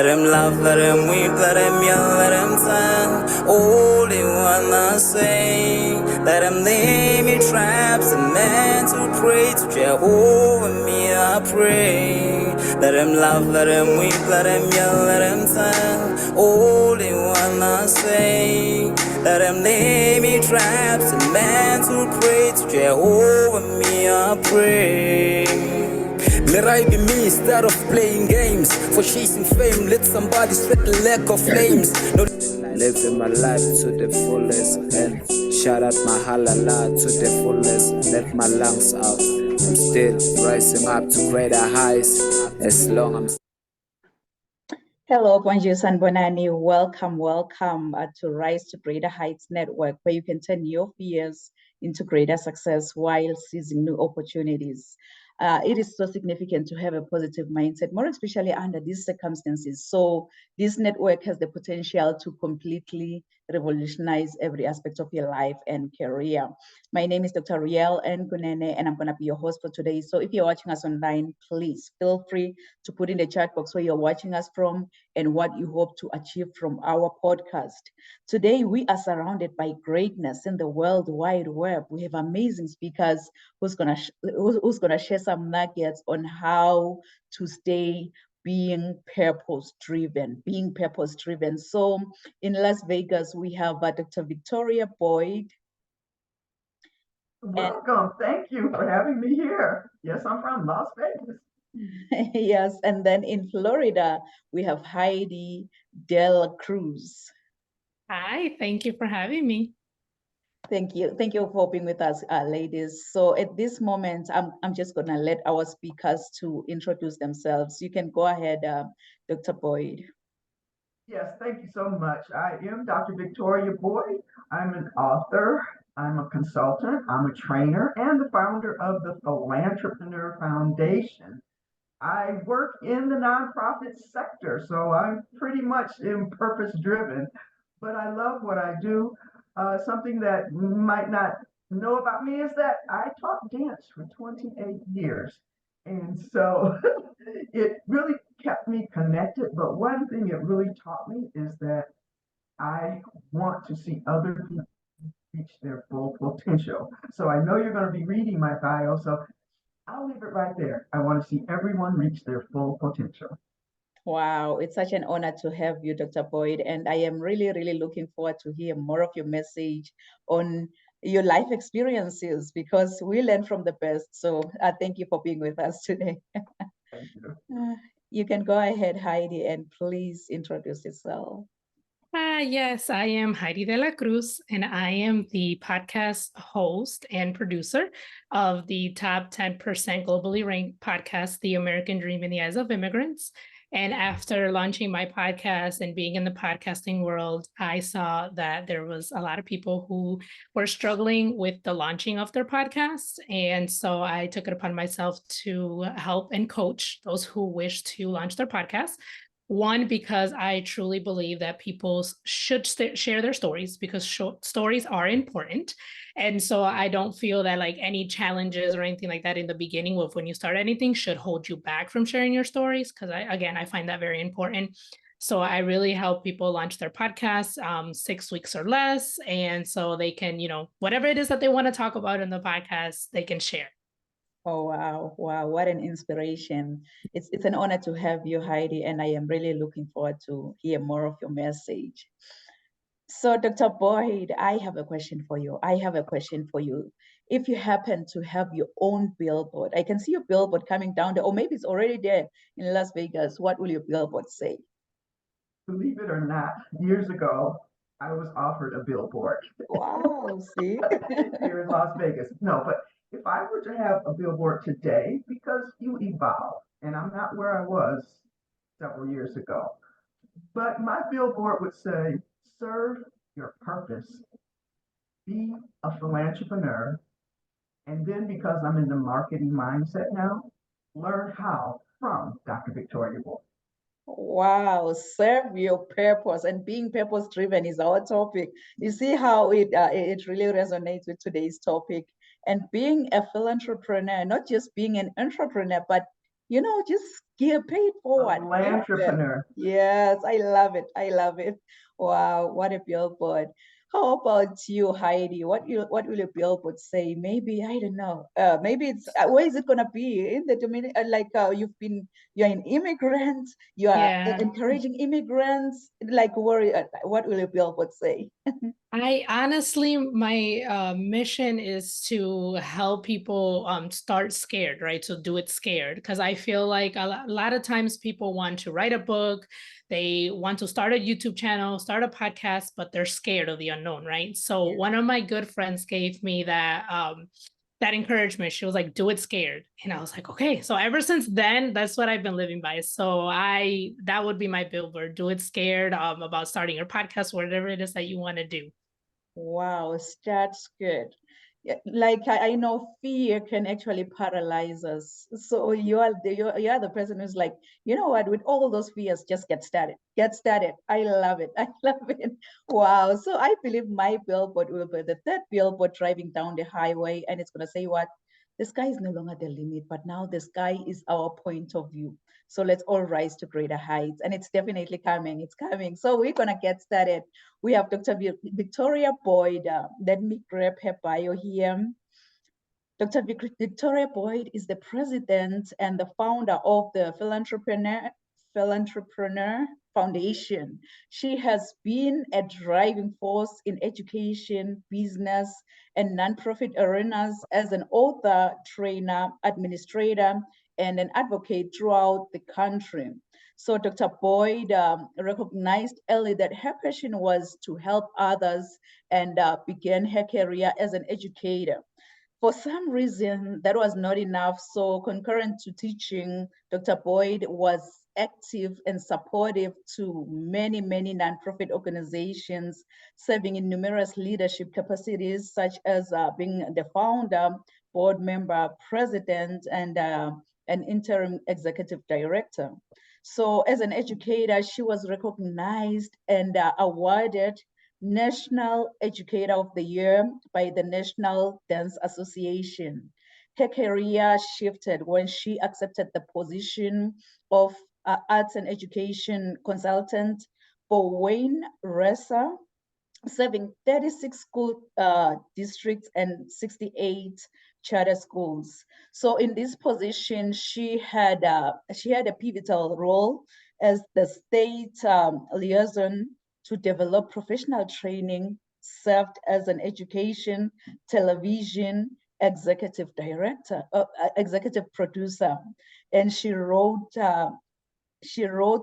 Let him laugh, let him weep, let him yell, let him tell all they wanna say. Let him lay me traps and men to pray to Jehovah, me I pray. Let him laugh, let him weep, let him yell, let him tell all they wanna say. Let him lay me traps and men to pray to Jehovah, me I pray. Let I be me instead of playing games. For chasing fame, let somebody sweat the lack of flames. No, living my life to the fullest and shout out my halala to the fullest. Let my lungs out. I'm still rising up to greater heights as long as Hello, bonjour, and bonani. Welcome to Rise to Greater Heights Network, where you can turn your fears into greater success while seizing new opportunities. It is so significant to have a positive mindset, more especially under these circumstances. So this network has the potential to completely revolutionize every aspect of your life and career. My name is Dr. Riel Nkunene, and I'm going to be your host for today. So if you're watching us online, please feel free to put in the chat box where you're watching us from and what you hope to achieve from our podcast. Today, we are surrounded by greatness in the World Wide Web. We have amazing speakers who's gonna share some nuggets on how to stay being purpose-driven. So in Las Vegas, we have Dr. Victoria Boyd. Welcome. Thank you for having me here. Yes, I'm from Las Vegas. Yes, and then in Florida, we have Heidi Del Cruz. Hi, thank you for having me. Thank you for being with us, ladies. So at this moment, I'm just gonna let our speakers to introduce themselves. You can go ahead, Dr. Boyd. Yes, thank you so much. I am Dr. Victoria Boyd. I'm an author, I'm a consultant, I'm a trainer, and the founder of the Philantrepreneur Foundation. I work in the nonprofit sector, so I'm pretty much purpose driven, but I love what I do. Something that you might not know about me is that I taught dance for 28 years. And so it really kept me connected. But one thing it really taught me is that I want to see other people reach their full potential. So I know you're going to be reading my bio, so I'll leave it right there. I want to see everyone reach their full potential. Wow, it's such an honor to have you, Dr. Boyd, and I am really looking forward to hear more of your message on your life experiences because we learn from the best. So thank you for being with us today. Thank you. You can go ahead, Heidi, and please introduce yourself. Yes, I am Heidi de la Cruz, and I am the podcast host and producer of the top 10% globally ranked podcast, The American Dream in the Eyes of Immigrants. And after launching my podcast and being in the podcasting world, I saw that there was a lot of people who were struggling with the launching of their podcasts. And so I took it upon myself to help and coach those who wish to launch their podcasts. One, because I truly believe that people should share their stories because stories are important. And so I don't feel that like any challenges or anything like that in the beginning of when you start anything should hold you back from sharing your stories. Because I find that very important. So I really help people launch their podcasts 6 weeks or less. And so they can, whatever it is that they want to talk about in the podcast, they can share. Oh, wow, what an inspiration. It's an honor to have you, Heidi, and I am really looking forward to hear more of your message. So, Dr. Boyd, I have a question for you. If you happen to have your own billboard, I can see your billboard coming down there, or maybe it's already there in Las Vegas. What will your billboard say? Believe it or not, years ago, I was offered a billboard. Wow, see? Here in Las Vegas. No, but if I were to have a billboard today, because you evolve, and I'm not where I was several years ago, but my billboard would say, serve your purpose, be a philantrepreneur, and then because I'm in the marketing mindset now, learn how from Dr. Victoria Boyd. Wow, serve your purpose, and being purpose driven is our topic. You see how it really resonates with today's topic, and being a philanthropreneur, not just being an entrepreneur, but just get paid forward. Philanthropreneur. Yes, I love it. I love it. Wow, what a billboard. How about you, Heidi? What will your billboard say? Maybe, I don't know. Maybe it's where is it gonna be? In the Dominican, you're an immigrant, you are Yeah. encouraging immigrants. Like what will your billboard say? I honestly, my mission is to help people start scared, right? So do it scared, because I feel like a lot of times people want to write a book, they want to start a YouTube channel, start a podcast, but they're scared of the unknown, right? So Yeah. one of my good friends gave me that encouragement. She was like, do it scared. And I was like, okay. So ever since then, that's what I've been living by. So that would be my billboard. Do it scared, about starting your podcast, whatever it is that you want to do. Wow, that's good. Yeah, like I know fear can actually paralyze us. So you are the person who's like, you know what, with all those fears, just get started. Get started. I love it. I love it. Wow. So I believe my billboard will be the third billboard driving down the highway, and it's gonna say what? The sky is no longer the limit, but now the sky is our point of view. So let's all rise to greater heights. And it's definitely coming. It's coming. So we're gonna get started. We have Dr. Victoria Boyd. Let me grab her bio here. Dr. Victoria Boyd is the president and the founder of the Philanthropreneur Foundation. She has been a driving force in education, business, and nonprofit arenas as an author, trainer, administrator, and an advocate throughout the country. So Dr. Boyd recognized early that her passion was to help others and began her career as an educator. For some reason, that was not enough. So concurrent to teaching, Dr. Boyd was active and supportive to many, many nonprofit organizations, serving in numerous leadership capacities, such as being the founder, board member, president, and an interim executive director. So as an educator, she was recognized and awarded National Educator of the Year by the National Dance Association. Her career shifted when she accepted the position of arts and education consultant for Wayne Ressa, serving 36 school districts and 68 charter schools. So in this position, she had a pivotal role as the state liaison to develop professional training, served as an education, television, executive director, executive producer, and she wrote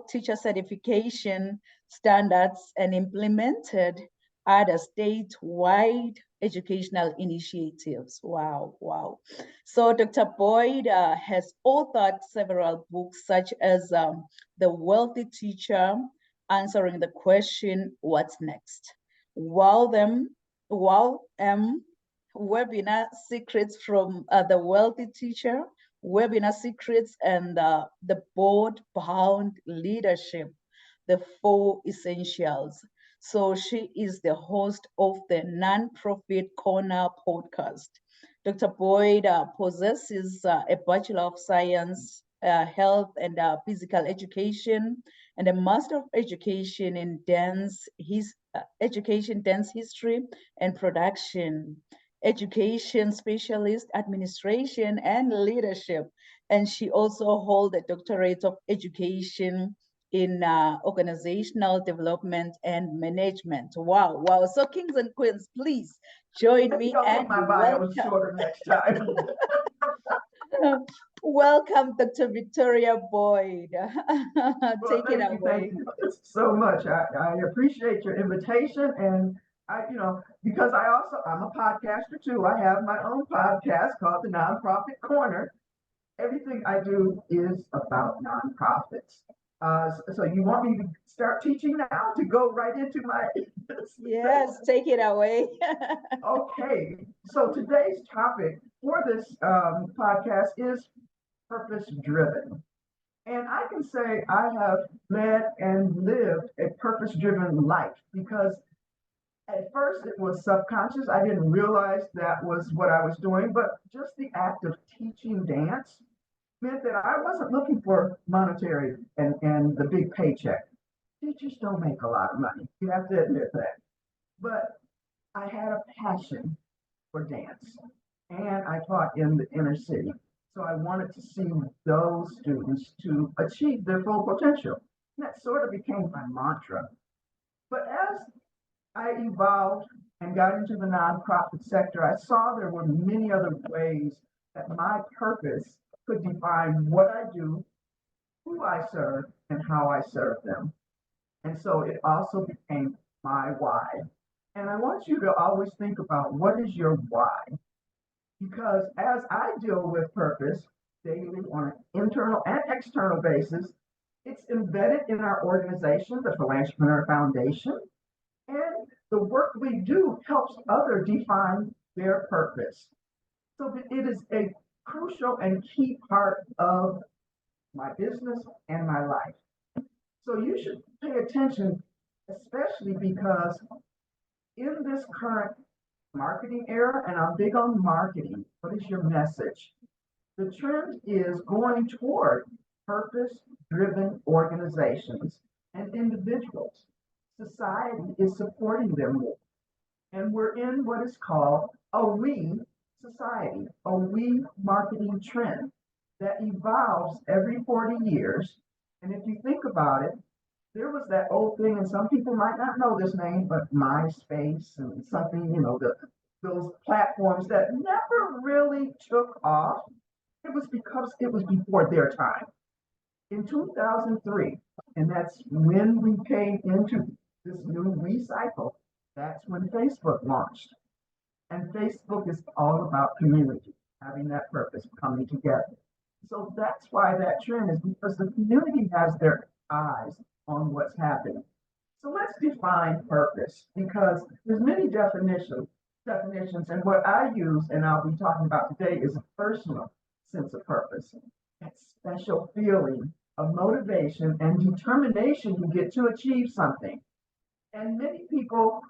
teacher certification standards and implemented other statewide educational initiatives. Wow, wow. So Dr. Boyd has authored several books such as The Wealthy Teacher, Answering the Question, What's Next? Webinar Secrets from the Wealthy Teacher, Webinar Secrets, and the Board Bound Leadership, the 4 Essentials. So she is the host of the Nonprofit Corner podcast. Dr. Boyd possesses a Bachelor of Science, Health and Physical Education, and a Master of Education in Dance History and Production, Education Specialist, Administration, and Leadership. And she also holds a Doctorate of Education in Organizational Development and Management. Wow, wow. So kings and queens, please join me and my bio was shorter next time. Welcome, Dr. Victoria Boyd. Take it away. Thank you so much. I appreciate your invitation, and because I'm a podcaster too. I have my own podcast called the Nonprofit Corner. Everything I do is about nonprofits. So you want me to start teaching now to go right into my Yes, take it away. Okay, so today's topic for this podcast is purpose driven. And I can say I have led and lived a purpose driven life because at first it was subconscious. I didn't realize that was what I was doing, but just the act of teaching dance meant that I wasn't looking for monetary and the big paycheck. Teachers don't make a lot of money. You have to admit that. But I had a passion for dance, and I taught in the inner city. So I wanted to see those students to achieve their full potential. And that sort of became my mantra. But as I evolved and got into the nonprofit sector, I saw there were many other ways that my purpose could define what I do, who I serve, and how I serve them. And so it also became my why. And I want you to always think about what is your why? Because as I deal with purpose daily on an internal and external basis, it's embedded in our organization, the Philanthropreneur Foundation, and the work we do helps others define their purpose. So it is a crucial and key part of my business and my life. So you should pay attention, especially because in this current marketing era, and I'm big on marketing, what is your message? The trend is going toward purpose-driven organizations and individuals. Society is supporting them more. And we're in what is called a we society, a we marketing trend that evolves every 40 years. And if you think about it, there was that old thing, and some people might not know this name, but MySpace and something, those platforms that never really took off. It was because it was before their time. In 2003, and that's when we came into this new we cycle, that's when Facebook launched. And Facebook is all about community, having that purpose, coming together. So that's why that trend is, because the community has their eyes on what's happening. So let's define purpose, because there's many definitions, and what I use and I'll be talking about today is a personal sense of purpose. That special feeling of motivation and determination you get to achieve something. And many people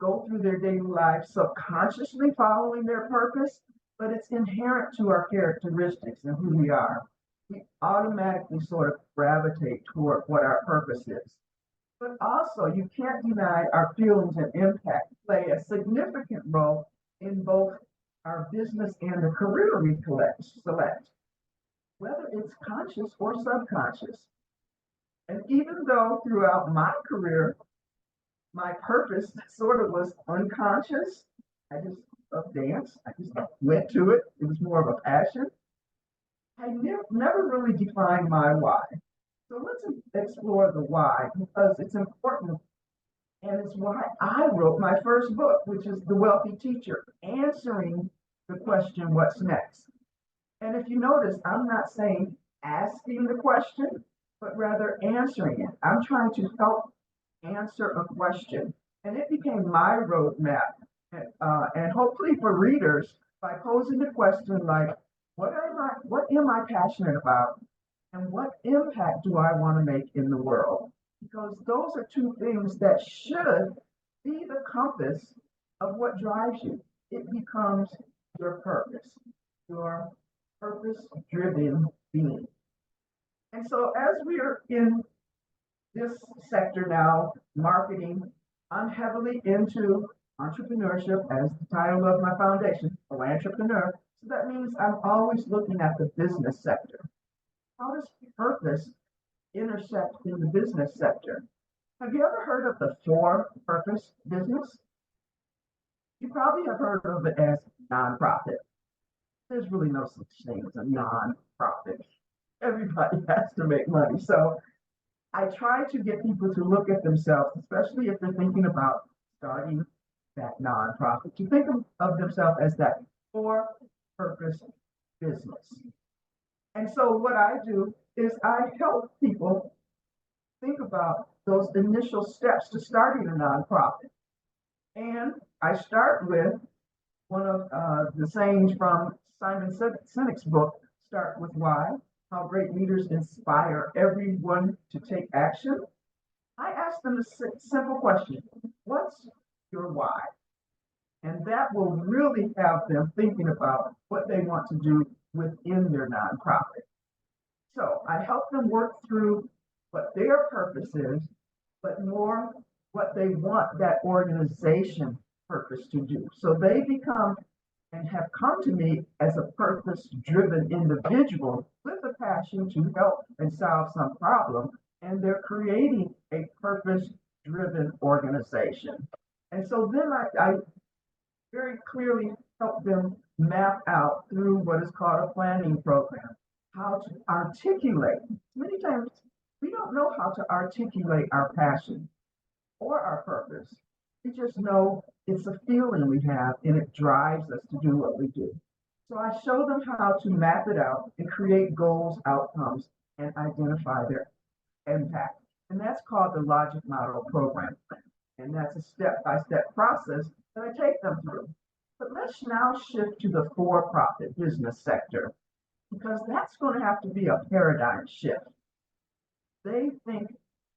go through their daily lives subconsciously following their purpose, but it's inherent to our characteristics and who we are. We automatically sort of gravitate toward what our purpose is. But also, you can't deny our feelings and impact play a significant role in both our business and the career we select, whether it's conscious or subconscious. And even though throughout my career, my purpose sort of was unconscious, I just loved dance, I just went to it, it was more of a passion. I never really defined my why. So let's explore the why, because it's important, and it's why I wrote my first book, which is The Wealthy Teacher, answering the question, what's next? And if you notice, I'm not saying asking the question, but rather answering it. I'm trying to help answer a question. And it became my roadmap, and hopefully for readers, by posing a question like, what am I passionate about? And what impact do I want to make in the world? Because those are two things that should be the compass of what drives you. It becomes your purpose-driven being. And so as we are in this sector now, marketing, I'm heavily into entrepreneurship, as the title of my foundation, Philanthropreneur. So that means I'm always looking at the business sector. How does purpose intersect in the business sector? Have you ever heard of the for-purpose business? You probably have heard of it as nonprofit. There's really no such thing as a nonprofit. Everybody has to make money. So I try to get people to look at themselves, especially if they're thinking about starting that nonprofit, to think of themselves as that for-purpose business. And so what I do is I help people think about those initial steps to starting a nonprofit. And I start with one of the sayings from Simon Sinek's book, Start With Why, How Great Leaders Inspire Everyone to Take Action. I ask them a simple question: what's your why? And that will really have them thinking about what they want to do within their nonprofit. So I help them work through what their purpose is, but more what they want that organization purpose to do. So they become and have come to me as a purpose-driven individual with a passion to help and solve some problem, and they're creating a purpose-driven organization. And so then I very clearly help them map out through what is called a planning program, how to articulate. Many times we don't know how to articulate our passion or our purpose. We just know it's a feeling we have and it drives us to do what we do. So I show them how to map it out and create goals, outcomes, and identify their impact. And that's called the Logic Model Program Plan. And that's a step-by-step process that I take them through. But let's now shift to the for-profit business sector, because that's going to have to be a paradigm shift. They think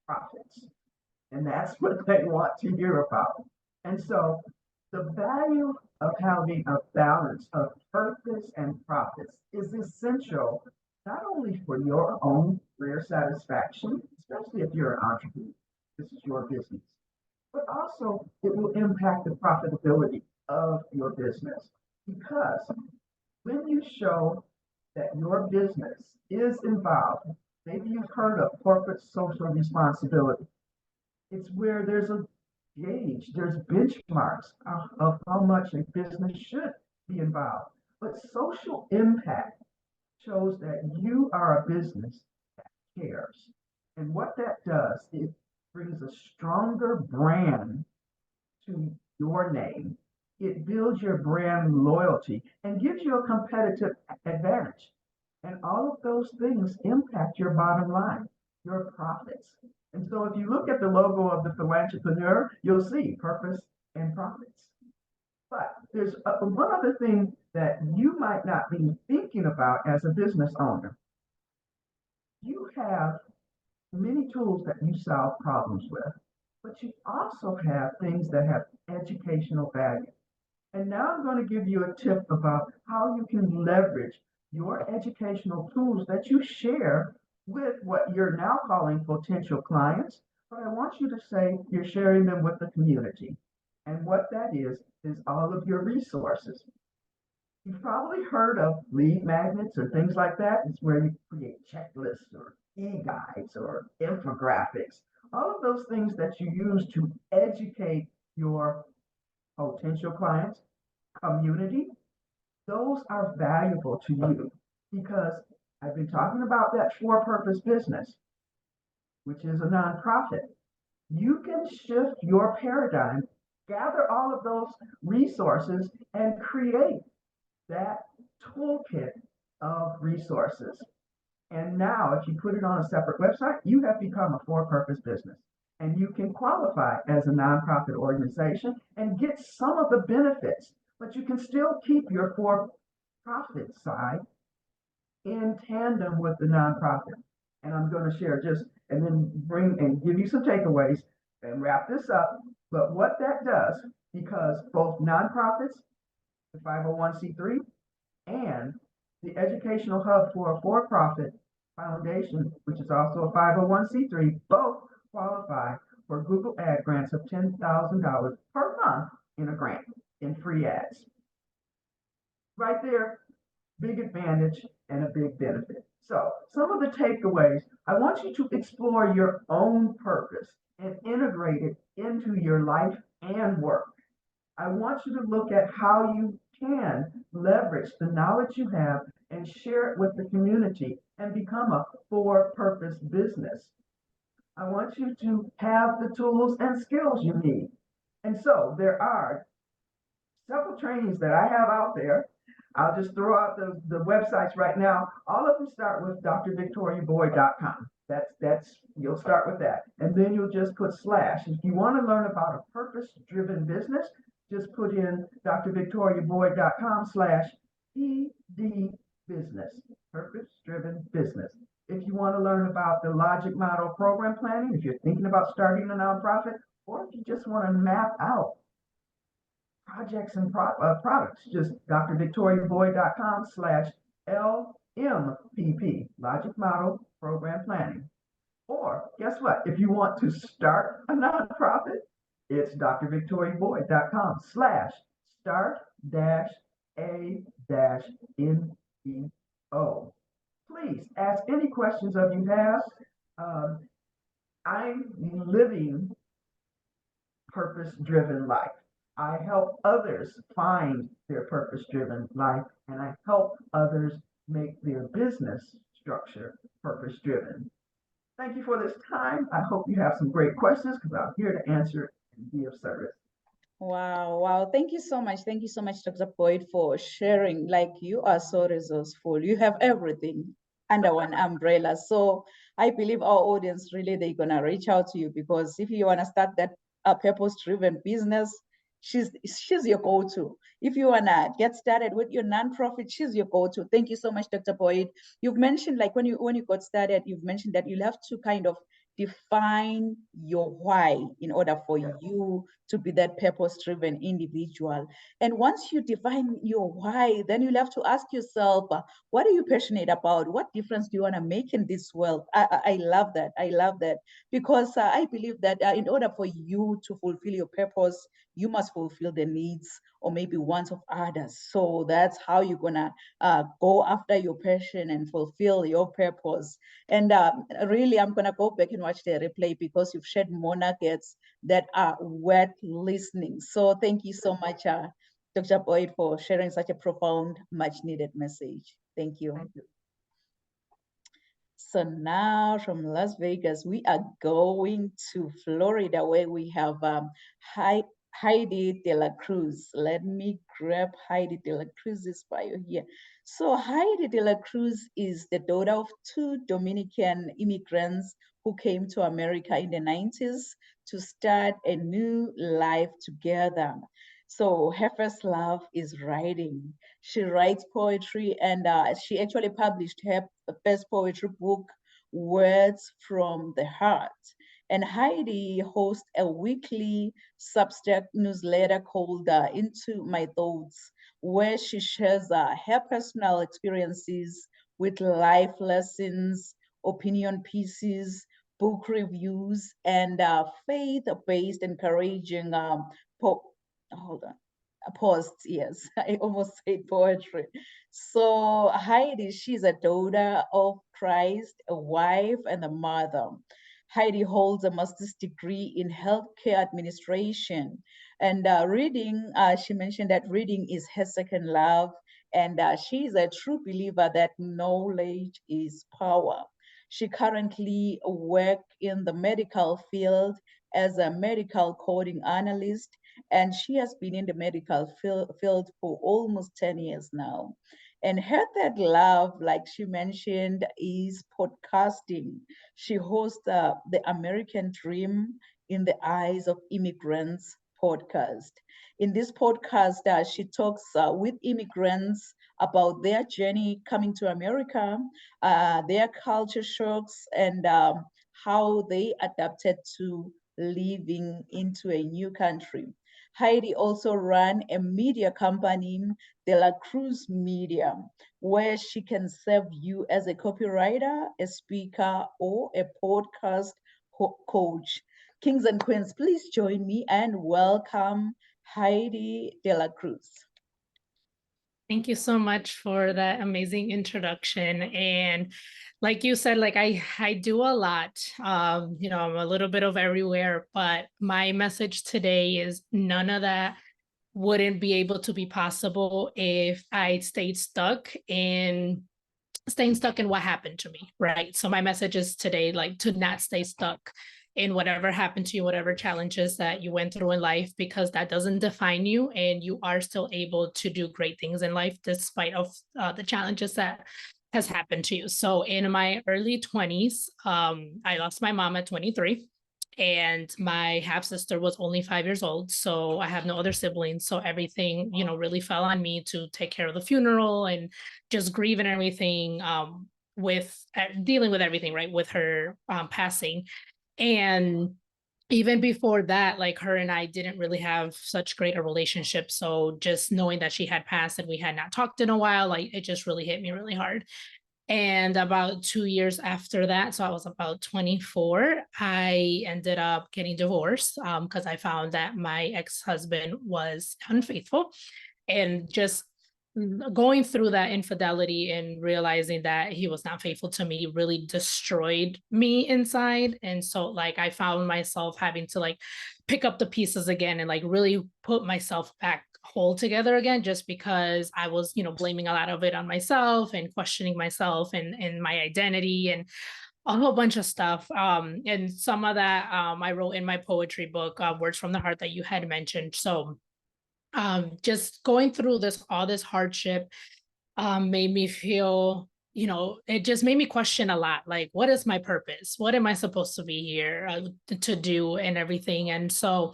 profits, and that's what they want to hear about. And so the value of having a balance of purpose and profits is essential, not only for your own career satisfaction, especially if you're an entrepreneur, this is your business, but also it will impact the profitability of your business. Because when you show that your business is involved, maybe you've heard of corporate social responsibility. It's where there's a gauge, there's benchmarks of how much a business should be involved. But social impact shows that you are a business that cares. And what that does, it brings a stronger brand to your name. It builds your brand loyalty and gives you a competitive advantage. And all of those things impact your bottom line, your profits. And so if you look at the logo of the Philantrepreneur, you'll see purpose and profits. But there's one other thing that you might not be thinking about as a business owner. You have many tools that you solve problems with, but you also have things that have educational value. And now I'm going to give you a tip about how you can leverage your educational tools that you share with what you're now calling potential clients, but I want you to say you're sharing them with the community. And what that is all of your resources. You've probably heard of lead magnets or things like that. It's where you create checklists or e-guides or infographics, all of those things that you use to educate your potential clients, community. Those are valuable to you because I've been talking about that for-purpose business, which is a nonprofit. You can shift your paradigm, gather all of those resources, and create that toolkit of resources. And now, if you put it on a separate website, you have become a for-purpose business. And you can qualify as a nonprofit organization and get some of the benefits, but you can still keep your for-profit side in tandem with the nonprofit. And I'm going to share and then bring and give you some takeaways and wrap this up. But what that does, because both nonprofits, the 501c3, and the Educational Hub for a for-profit foundation, which is also a 501c3, both qualify for Google Ad grants of $10,000 per month in a grant in free ads. Right there, big advantage and a big benefit. So some of the takeaways, I want you to explore your own purpose and integrate it into your life and work. I want you to look at how you can leverage the knowledge you have and share it with the community and become a for-purpose business. I want you to have the tools and skills you need. And so there are several trainings that I have out there. I'll just throw out the websites right now. All of them start with drvictoriaboyd.com. That's you'll start with that. And then you'll just put /. If you want to learn about a purpose-driven business, just put in drvictoriaboyd.com/PD business, purpose-driven business. If you want to learn about the Logic Model Program Planning, if you're thinking about starting a nonprofit, or if you just want to map out projects and products, just drvictoriaboyd.com/ LMPP, Logic Model Program Planning. Or guess what? If you want to start a nonprofit, it's drvictoriaboyd.com/start-a-neo. Please ask any questions that you have. I'm living purpose-driven life. I help others find their purpose-driven life, and I help others make their business structure purpose-driven. Thank you for this time. I hope you have some great questions because I'm here to answer and be of service. Wow, wow. Thank you so much. Thank you so much, Dr. Boyd, for sharing. Like, you are so resourceful. You have everything under one umbrella. So I believe our audience really, they're gonna reach out to you, because if you wanna start that purpose-driven business, she's your go-to. If you wanna get started with your nonprofit, she's your go-to. Thank you so much, Dr. Boyd. You've mentioned, like, when you got started, you've mentioned that you'll have to kind of define your why in order for you to be that purpose-driven individual. And once you define your why, then you'll have to ask yourself, what are you passionate about? What difference do you want to make in this world? I love that. I love that, because I believe that in order for you to fulfill your purpose, you must fulfill the needs or maybe wants of others. So that's how you're gonna go after your passion and fulfill your purpose. And really, I'm gonna go back and watch the replay, because you've shared more nuggets that are worth listening. So thank you so much, Dr. Boyd, for sharing such a profound, much needed message. Thank you. Thank you. So now from Las Vegas, we are going to Florida, where we have Heidi De La Cruz. Let me grab Heidi De La Cruz's bio here. So Heidi De La Cruz is the daughter of two Dominican immigrants who came to America in the 90s to start a new life together. So her first love is writing. She writes poetry, and she actually published her first poetry book, Words from the Heart. And Heidi hosts a weekly Substack newsletter called Into My Thoughts, where she shares her personal experiences with life lessons, opinion pieces, book reviews, and faith-based encouraging posts. Yes, I almost said poetry. So Heidi, she's a daughter of Christ, a wife, and a mother. Heidi holds a master's degree in healthcare administration. And reading, she mentioned that reading is her second love. And she's a true believer that knowledge is power. She currently works in the medical field as a medical coding analyst, and she has been in the medical field for almost 10 years now. And her third love, like she mentioned, is podcasting. She hosts the American Dream in the Eyes of Immigrants podcast. In this podcast, she talks with immigrants about their journey coming to America, their culture shocks, and how they adapted to living into a new country. Heidi also ran a media company, De La Cruz Media, where she can serve you as a copywriter, a speaker, or a podcast coach. Kings and queens, please join me and welcome Heidi De La Cruz. Thank you so much for that amazing introduction. And like you said, like I do a lot, you know, I'm a little bit of everywhere, but my message today is none of that wouldn't be able to be possible if I staying stuck in what happened to me, right? So my message is today, like, to not stay stuck in whatever happened to you, whatever challenges that you went through in life, because that doesn't define you, and you are still able to do great things in life despite of the challenges that has happened to you. So in my early 20s, I lost my mom at 23, and my half sister was only 5 years old. So I have no other siblings. So everything, you know, really fell on me to take care of the funeral and just grieve and everything, with dealing with everything, right, with her passing. And even before that, like her and I didn't really have such great a relationship. So just knowing that she had passed and we had not talked in a while, like it just really hit me really hard. And about 2 years after that, so I was about 24, I ended up getting divorced because I found that my ex-husband was unfaithful. And just going through that infidelity and realizing that he was not faithful to me really destroyed me inside. And so like I found myself having to like pick up the pieces again and like really put myself back whole together again, just because I was, you know, blaming a lot of it on myself and questioning myself and my identity and a whole bunch of stuff. And some of that I wrote in my poetry book, Words from the Heart, that you had mentioned. So just going through this, all this hardship, made me feel, you know, it just made me question a lot, like, what is my purpose? What am I supposed to be here to do and everything? And so,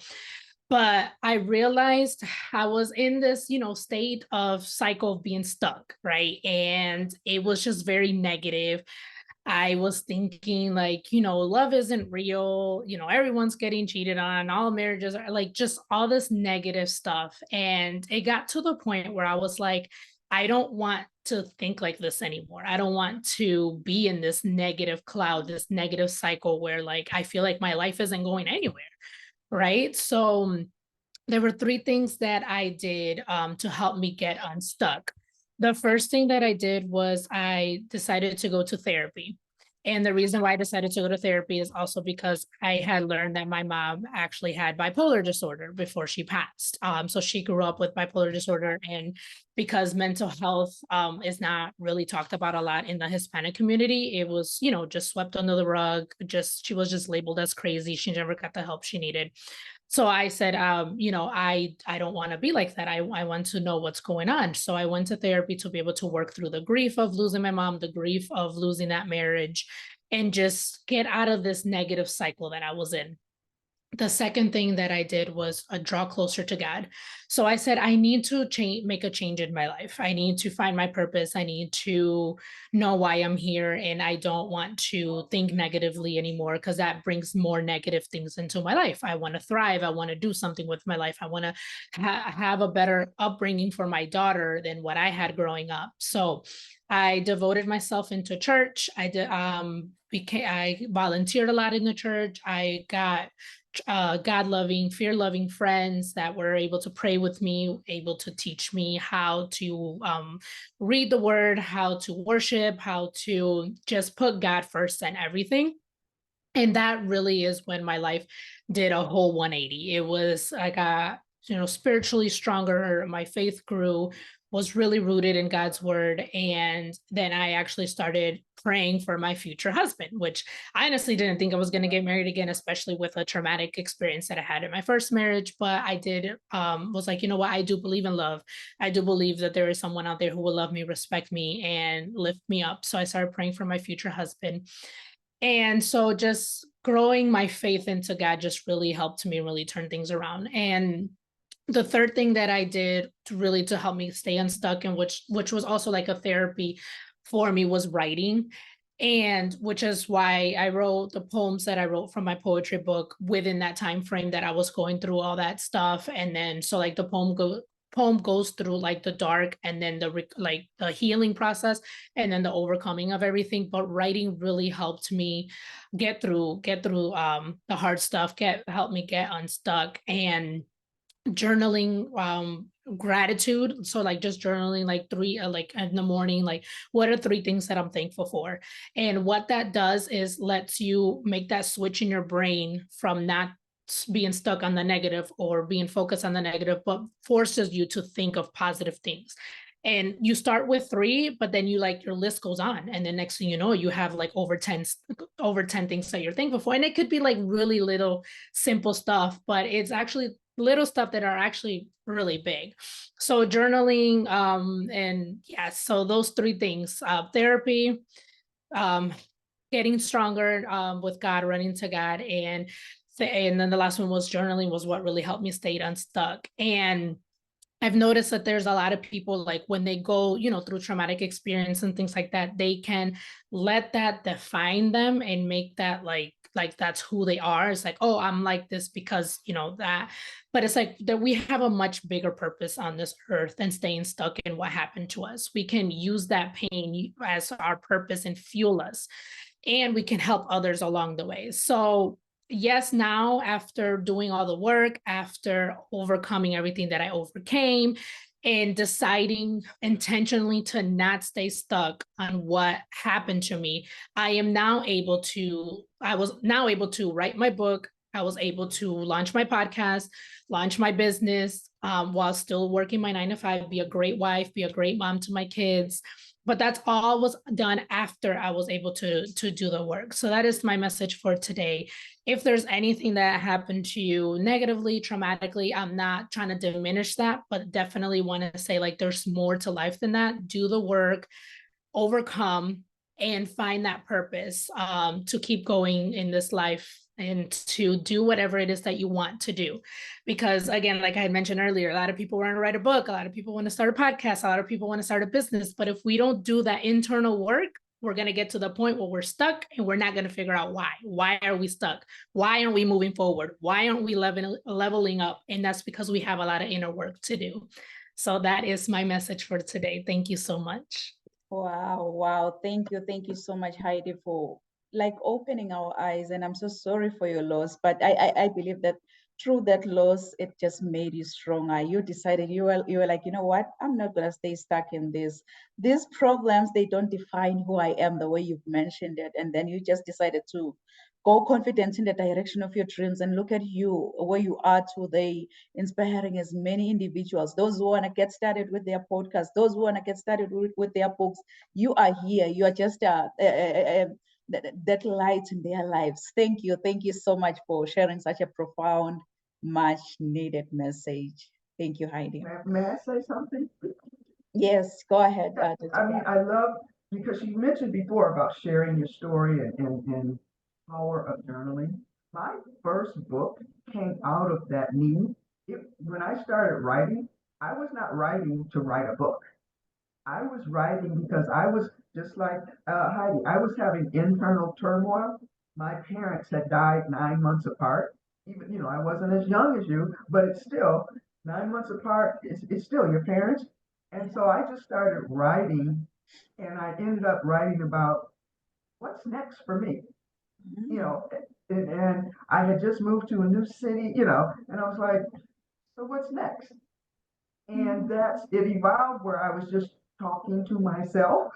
but I realized I was in this, you know, state of cycle of being stuck, right? And it was just very negative. I was thinking like, you know, love isn't real, you know, everyone's getting cheated on, all marriages are like just all this negative stuff. And it got to the point where I was like, I don't want to think like this anymore. I don't want to be in this negative cloud, this negative cycle where like I feel like my life isn't going anywhere. Right. So there were three things that I did to help me get unstuck. The first thing that I did was I decided to go to therapy. And the reason why I decided to go to therapy is also because I had learned that my mom actually had bipolar disorder before she passed. So she grew up with bipolar disorder. And because mental health is not really talked about a lot in the Hispanic community, it was, you know, just swept under the rug. Just she was just labeled as crazy. She never got the help she needed. So I said, you know, I don't want to be like that. I want to know what's going on. So I went to therapy to be able to work through the grief of losing my mom, the grief of losing that marriage, and just get out of this negative cycle that I was in. The second thing that I did was draw closer to God. So I said, I need to make a change in my life. I need to find my purpose. I need to know why I'm here. And I don't want to think negatively anymore because that brings more negative things into my life. I want to thrive. I want to do something with my life. I want to have a better upbringing for my daughter than what I had growing up. So I devoted myself into church. I volunteered a lot in the church. I got God-loving, fear-loving friends that were able to pray with me, able to teach me how to read the word, how to worship, how to just put God first in everything. And that really is when my life did a whole 180. It was, I got, you know, spiritually stronger. My faith grew, was really rooted in God's word. And then I actually started praying for my future husband, which I honestly didn't think I was going to get married again, especially with a traumatic experience that I had in my first marriage. But I did, was like, you know what, I do believe in love. I do believe that there is someone out there who will love me, respect me, and lift me up. So I started praying for my future husband. And so just growing my faith into God just really helped me really turn things around. And the third thing that I did to help me stay unstuck, and which was also like a therapy for me, was writing. And which is why I wrote the poems that I wrote from my poetry book within that time frame that I was going through all that stuff. And then so like the poem goes through like the dark and then the healing process and then the overcoming of everything. But writing really helped me get through the hard stuff, help me get unstuck. And journaling gratitude, so like just journaling like three like in the morning, like what are three things that I'm thankful for. And what that does is lets you make that switch in your brain from not being stuck on the negative or being focused on the negative, but forces you to think of positive things. And you start with three, but then you like your list goes on. And the next thing you know, you have like over 10 things that you're thankful for. And it could be like really little simple stuff, but it's actually little stuff that are actually really big. So journaling, and yeah, so those three things, therapy, getting stronger with God, running to God, and then the last one was journaling, was what really helped me stay unstuck. And I've noticed that there's a lot of people, like when they go, you know, through traumatic experience and things like that, they can let that define them and make that like like that's who they are. It's like, oh, I'm like this because, you know, that. But it's like that we have a much bigger purpose on this earth than staying stuck in what happened to us. We can use that pain as our purpose and fuel us, and we can help others along the way. So yes, now after doing all the work, after overcoming everything that I overcame, and deciding intentionally to not stay stuck on what happened to me, I was now able to write my book. I was able to launch my podcast, launch my business, while still working my 9 to 5, be a great wife, be a great mom to my kids. But that's all was done after I was able to do the work. So that is my message for today. If there's anything that happened to you negatively, traumatically, I'm not trying to diminish that, but definitely want to say, like, there's more to life than that. Do the work, overcome, and find that purpose, to keep going in this life and to do whatever it is that you want to do. Because again, like I had mentioned earlier, a lot of people want to write a book, a lot of people want to start a podcast, a lot of people want to start a business. But if we don't do that internal work, we're going to get to the point where we're stuck and we're not going to figure out why. Why are we stuck? Why aren't we moving forward? Why aren't we leveling up? And that's because we have a lot of inner work to do. So that is my message for today. Thank you so much. Wow, wow. Thank you so much, Heidi, for like opening our eyes. And I'm so sorry for your loss, but I believe that through that loss, it just made you stronger. You decided you were like, you know what? I'm not gonna stay stuck in this. These problems, they don't define who I am the way you've mentioned it. And then you just decided to go confident in the direction of your dreams, and look at you where you are today, inspiring as many individuals, those who want to get started with their podcast, those who want to get started with their books. You are here. You are just that light in their lives. Thank you so much for sharing such a profound, much needed message. Thank you, Heidi. May I say something? Yes, go ahead. I mean, I love, because you mentioned before about sharing your story and power of journaling. My first book came out of that need. When I started writing, I was not writing to write a book. I was writing because I was just like Heidi. I was having internal turmoil. My parents had died 9 months apart. Even, you know, I wasn't as young as you, but it's still 9 months apart. It's still your parents. And so I just started writing, and I ended up writing about what's next for me. You know, and I had just moved to a new city, you know, and I was like, so what's next? And it evolved where I was just talking to myself,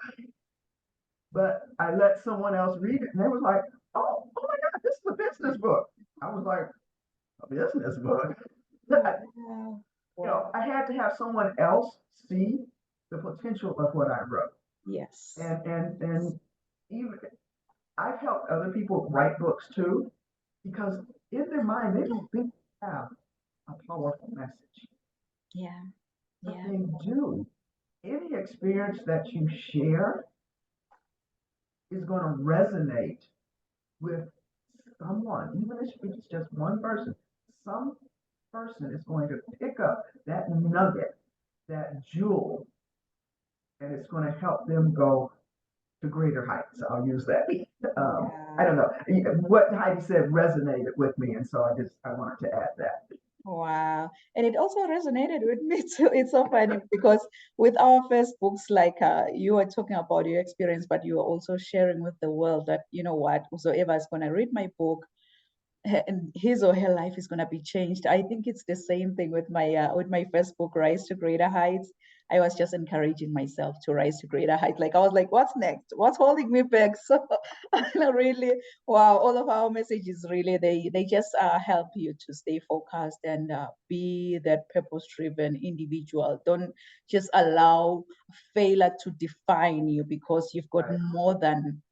but I let someone else read it, and they was like, oh my God, this is a business book. I was like, a business book? You know, I had to have someone else see the potential of what I wrote. Yes. And even I've helped other people write books too, because in their mind, they don't think they have a powerful message. Yeah. But they do. Any experience that you share is going to resonate with someone, even if it's just one person. Some person is going to pick up that nugget, that jewel, and it's going to help them go to greater heights. I'll use that. I don't know. What Heidi said resonated with me, and so I wanted to add that. Wow. And it also resonated with me too. It's so funny because with our first books, like you were talking about your experience, but you were also sharing with the world that, you know what, whosoever is going to read my book, and his or her life is going to be changed. I think it's the same thing with my first book, Rise to Greater Heights. I was just encouraging myself to rise to greater heights. Like I was like, what's next? What's holding me back? So really, wow, all of our messages really, they just help you to stay focused and be that purpose-driven individual. Don't just allow failure to define you, because you've got more than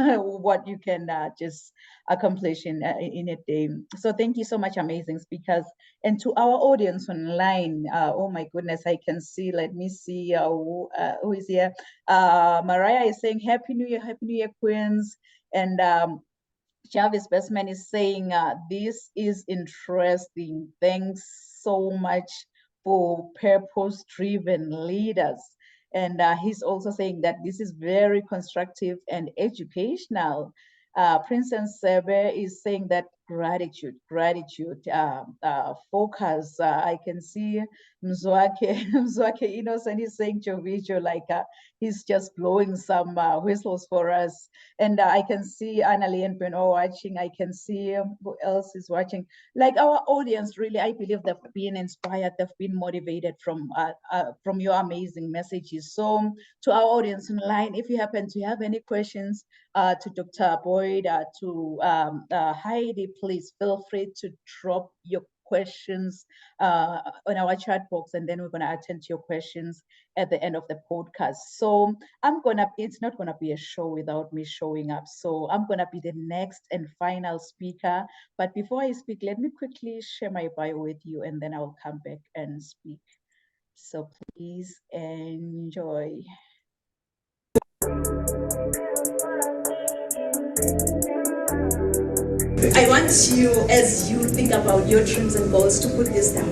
what you can just accomplish in a day. So thank you so much, amazing speakers. And to our audience online, oh my goodness, I can see, let me see who is here. Mariah is saying, Happy New Year, Queens. And Jarvis Bestman is saying, this is interesting. Thanks so much for purpose-driven leaders. And he's also saying that this is very constructive and educational. Princess Sebe is saying that gratitude, focus. I can see Mzwake Innocent is saying Jovijo, like he's just blowing some whistles for us. And I can see Annalie and Beno watching. I can see who else is watching. Like our audience, really, I believe they've been inspired, they've been motivated from your amazing messages. So to our audience online, if you happen to have any questions to Dr. Boyd, to Heidi, please feel free to drop your questions on our chat box, and then we're going to attend to your questions at the end of the podcast. So it's not gonna be a show without me showing up. So I'm gonna be the next and final speaker. But before I speak, let me quickly share my bio with you, and then I'll come back and speak. So please enjoy. I want you, as you think about your dreams and goals, to put this down.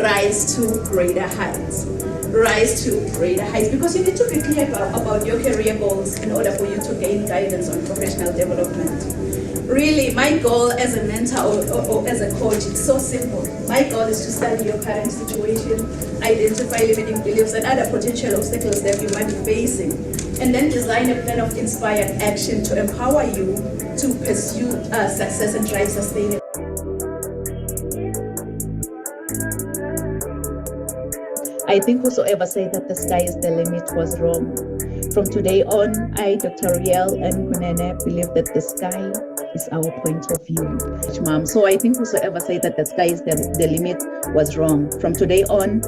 Rise to greater heights. Rise to greater heights, because you need to be clear about your career goals in order for you to gain guidance on professional development. Really, my goal as a mentor or as a coach, it's so simple. My goal is to study your current situation, identify limiting beliefs and other potential obstacles that you might be facing, and then design a plan of inspired action to empower you to pursue success and drive sustainable. I think whosoever said that the sky is the limit was wrong. From today on, I, Dr. Riel and Kunene, believe that the sky is our point of view. Mom. So I think whosoever said that the sky is the limit was wrong. From today on,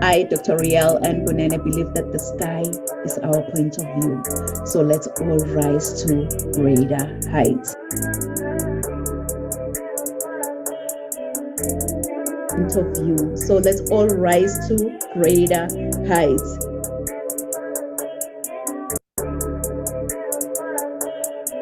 I, Dr. Riel and Kunene, believe that the sky is our point of view. So let's all rise to greater heights. Of view. So let's all rise to greater heights.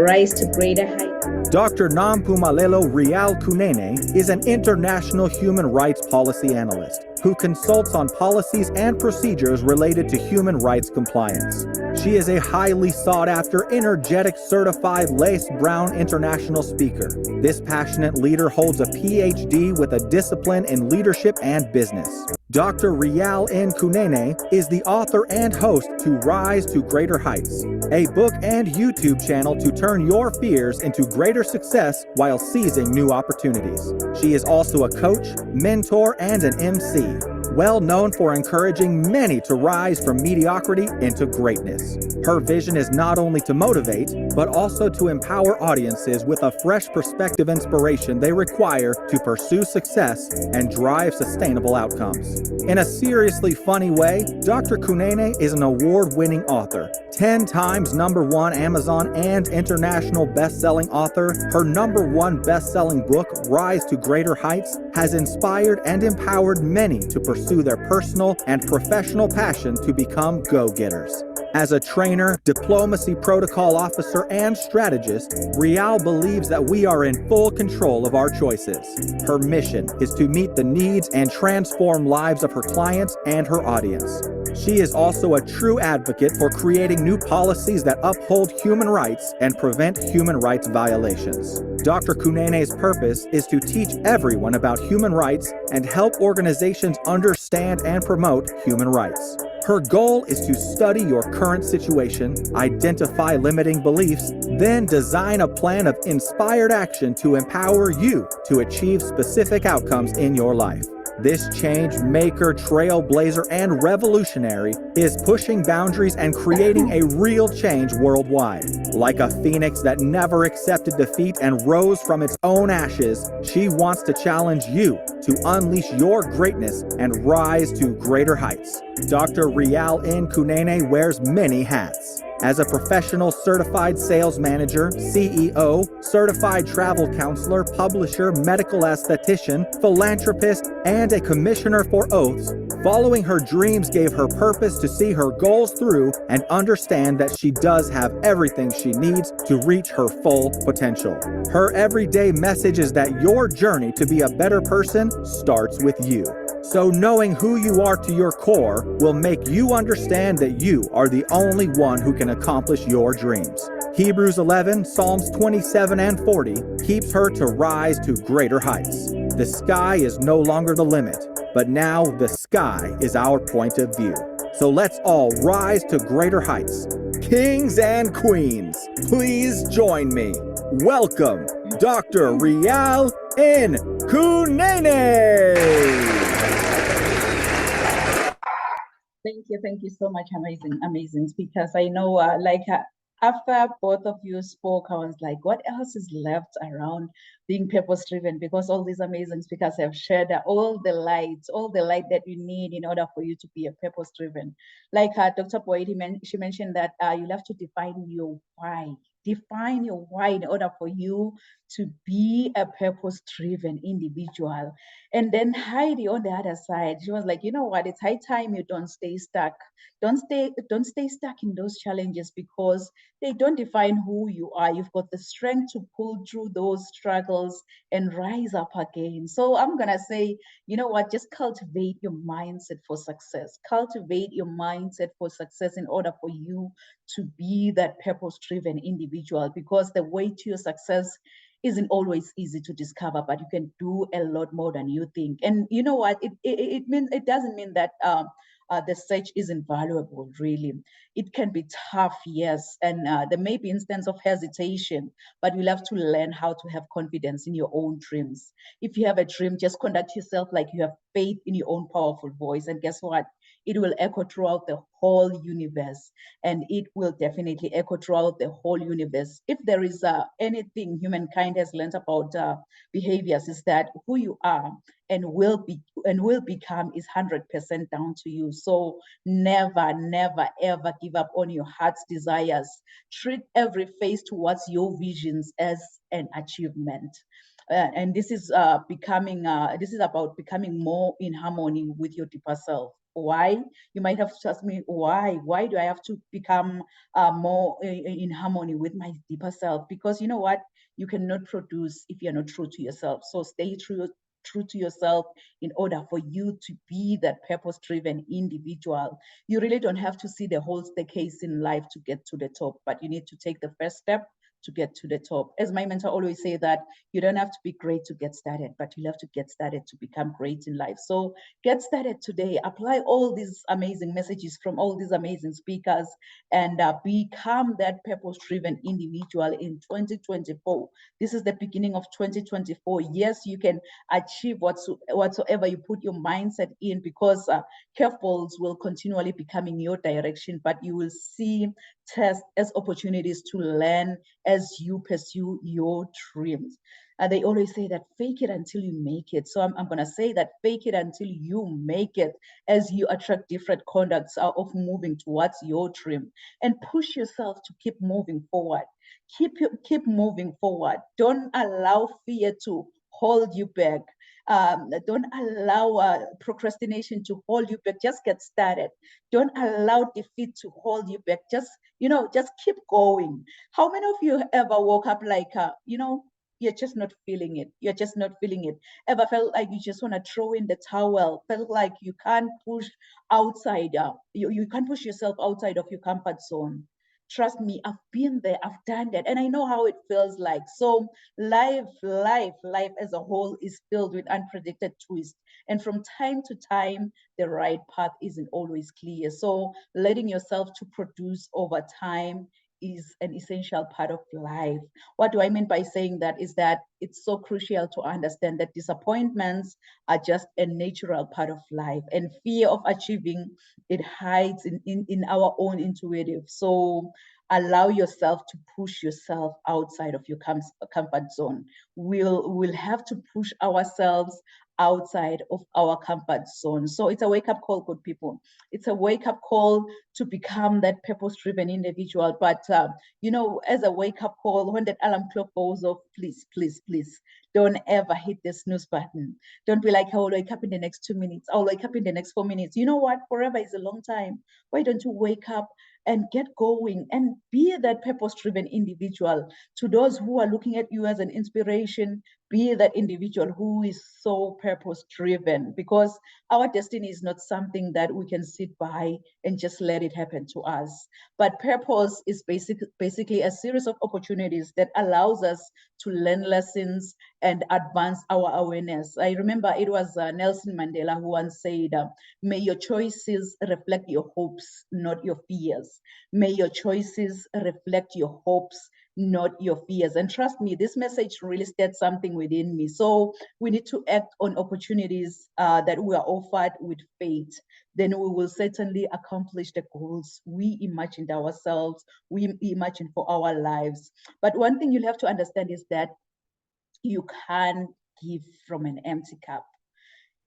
Rise to greater heights. Dr. Nampumelelo Rial Kunene is an international human rights policy analyst who consults on policies and procedures related to human rights compliance. She is a highly sought-after, energetic, certified Lace Brown international speaker. This passionate leader holds a PhD with a discipline in leadership and business. Dr. Rial N. Kunene is the author and host to Rise to Greater Heights, a book and YouTube channel to turn your fears into greater success while seizing new opportunities. She is also a coach, mentor, and an MC, well known for encouraging many to rise from mediocrity into greatness. Her vision is not only to motivate, but also to empower audiences with a fresh perspective inspiration they require to pursue success and drive sustainable outcomes. In a seriously funny way, Dr. Kunene is an award-winning author, 10 times #1 Amazon and international best-selling author. Her #1 best-selling book, Rise to Greater Heights, has inspired and empowered many to pursue their personal and professional passion to become go-getters. As a trainer, diplomacy protocol officer, and strategist, Rial believes that we are in full control of our choices. Her mission is to meet the needs and transform lives of her clients and her audience. She is also a true advocate for creating new policies that uphold human rights and prevent human rights violations. Dr. Kunene's purpose is to teach everyone about human rights and help organizations understand and promote human rights. Her goal is to study your current situation, identify limiting beliefs, then design a plan of inspired action to empower you to achieve specific outcomes in your life. This change maker, trailblazer, and revolutionary is pushing boundaries and creating a real change worldwide. Like a phoenix that never accepted defeat and rose from its own ashes, she wants to challenge you to unleash your greatness and rise to greater heights. Dr. Rial N. Kunene wears many hats. As a professional certified sales manager, CEO, certified travel counselor, publisher, medical esthetician, philanthropist, and a commissioner for oaths, following her dreams gave her purpose to see her goals through and understand that she does have everything she needs to reach her full potential. Her everyday message is that your journey to be a better person starts with you. So knowing who you are to your core will make you understand that you are the only one who can accomplish your dreams. Hebrews 11, Psalms 27 and 40 keeps her to rise to greater heights. The sky is no longer the limit, but now the sky is our point of view. So let's all rise to greater heights. Kings and queens, please join me. Welcome, Dr. Rial Nkunene. Thank you so much, amazing speakers. I know, after both of you spoke, I was like, what else is left around being purpose-driven? Because all these amazing speakers have shared all the light that you need in order for you to be a purpose-driven. Like Dr. Boyd, she mentioned that you'll have to define your why. Define your why in order for you to be a purpose-driven individual. And then Heidi on the other side, she was like, you know what, it's high time you don't stay stuck. Don't stay stuck in those challenges because they don't define who you are. You've got the strength to pull through those struggles and rise up again. So I'm gonna say, you know what, just cultivate your mindset for success. Cultivate your mindset for success in order for you to be that purpose-driven individual, because the way to your success isn't always easy to discover, but you can do a lot more than you think. And you know what, it doesn't mean that the search isn't valuable, really. It can be tough, yes, and there may be instance of hesitation, but you'll have to learn how to have confidence in your own dreams. If you have a dream, just conduct yourself like you have faith in your own powerful voice, and guess what? It will echo throughout the whole universe, and it will definitely echo throughout the whole universe. If there is anything humankind has learned about behaviors, is that who you are and will become is 100% down to you. So never, never, ever give up on your heart's desires. Treat every phase towards your visions as an achievement. And this is about becoming more in harmony with your deeper self. Why? You might have to ask me, why? Why do I have to become more in harmony with my deeper self? Because you know what? You cannot produce if you're not true to yourself. So stay true to yourself in order for you to be that purpose-driven individual. You really don't have to see the whole staircase in life to get to the top, but you need to take the first step to get to the top. As my mentor always say, that you don't have to be great to get started, but you have to get started to become great in life. So get started today, apply all these amazing messages from all these amazing speakers, and become that purpose-driven individual in 2024. This is the beginning of 2024. Yes, you can achieve whatsoever you put your mindset in, because curveballs will continually be coming your direction, but you will see tests as opportunities to learn as you pursue your dreams. They always say that fake it until you make it. So I'm going to say that fake it until you make it, as you attract different conducts of moving towards your dream, and push yourself to keep moving forward. Keep moving forward. Don't allow fear to hold you back. Don't allow procrastination to hold you back. Just get started. Don't allow defeat to hold you back. Just keep going. How many of you ever woke up like, you're just not feeling it? You're just not feeling it. Ever felt like you just want to throw in the towel? Felt like you can't push outside. You can't push yourself outside of your comfort zone. Trust me, I've been there, I've done that, and I know how it feels like. So life as a whole is filled with unpredicted twists. And from time to time, the right path isn't always clear. So letting yourself to produce over time is an essential part of life. What do I mean by saying that is that it's so crucial to understand that disappointments are just a natural part of life, and fear of achieving it hides in our own intuitive. So allow yourself to push yourself outside of your comfort zone. We'll have to push ourselves outside of our comfort zone. So it's a wake-up call, good people. It's a wake-up call to become that purpose-driven individual. But as a wake-up call, when that alarm clock goes off, please don't ever hit the snooze button. Don't be like, I'll wake up in the next 2 minutes. I'll wake up in the next 4 minutes. You know what? Forever is a long time. Why don't you wake up and get going and be that purpose-driven individual? To those who are looking at you as an inspiration, be that individual who is so purpose driven, because our destiny is not something that we can sit by and just let it happen to us. But purpose is basically a series of opportunities that allows us to learn lessons and advance our awareness. I remember it was Nelson Mandela who once said, may your choices reflect your hopes, not your fears. May your choices reflect your hopes, not your fears. And trust me, this message really stirred something within me. So we need to act on opportunities that we are offered with faith. Then we will certainly accomplish the goals we imagined ourselves, we imagined for our lives. But one thing you'll have to understand is that you can't give from an empty cup.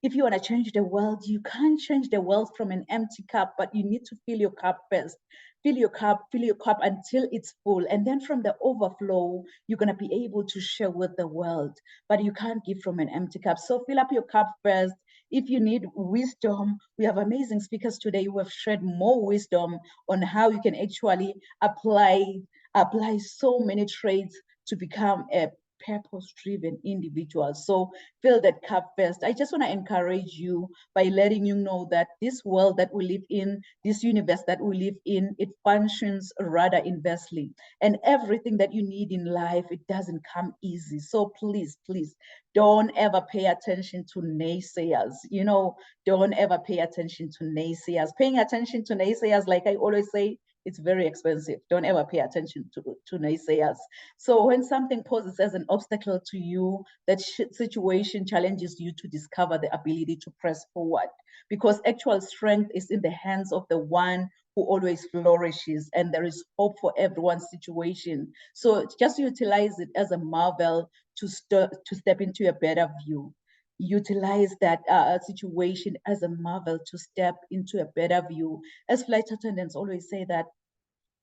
If you want to change the world, you can't change the world from an empty cup, but you need to fill your cup first. Fill your cup until it's full. And then from the overflow, you're going to be able to share with the world. But you can't give from an empty cup. So fill up your cup first. If you need wisdom, we have amazing speakers today who have shared more wisdom on how you can actually apply so many traits to become a purpose-driven individual. So fill that cup first. I just want to encourage you by letting you know that this world that we live in, this universe that we live in, it functions rather inversely. And everything that you need in life, it doesn't come easy. So please, please, don't ever pay attention to naysayers. You know, don't ever pay attention to naysayers. Paying attention to naysayers, like I always say, it's very expensive. Don't ever pay attention to naysayers. So when something poses as an obstacle to you, that situation challenges you to discover the ability to press forward, because actual strength is in the hands of the one who always flourishes, and there is hope for everyone's situation. So just utilize it as a marvel to step into a better view. Utilize that situation as a marvel to step into a better view. As flight attendants always say that,